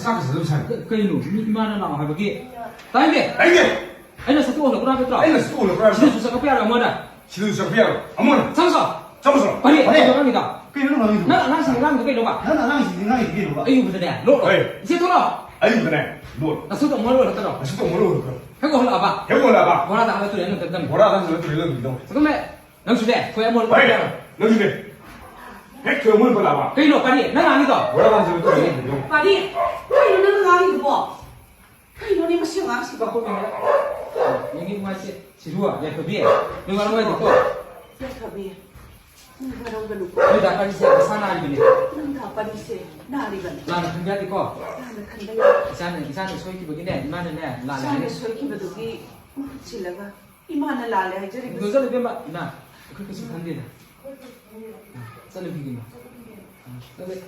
사그서 산. 그이노 이만한 나와 하게. 다이게. 아이게. 아이나 스토어 그라 베트라. 아이나 스토어 그라. 지금 수사가 빼야 엄마다. 지금 수사가 어머나. 상사. 잠깐만. 아니 죄송합니다. 그이는 뭐 나 생각하는 게 뭐가? 나는 생각이 이게 뭐가? 아이고 그러네. 로. 이제 돌아. 아이고 그래. 뭐. 나 수도 뭘 했더라. 수도 뭐로 그래. 해고 올라 봐. 해고 올라 봐. 뭐라다 하나 또 했는 데 뭐라 하는 거 들리는 거. 잠깐만. 영수대. 거야 뭘. 너희 집에. 백조 뭘 보라 봐. 그이노 빨리. 난 아니다. 뭐라 하는 거 들리는 거. 빨리. 그이는 나이 뭐. 그이는 이거 시험 시가 여기 뭐지? 지루야. 야 그비에. 누가 하는 거야 듣고. 야카비. 그런 거 놓고. 내가 빨리 사나 아니니. 나 빨리 세. 나리반. 나는 근데 듣고. 나는 근데 이사는 소위기 보기네. 이만은 내 라라. 사는 소이키버도기 질라가 이만한 라래 하지리. 너는 왜 막? 나 그렇게 좀 반대다. 썰을 비기마. 썰을.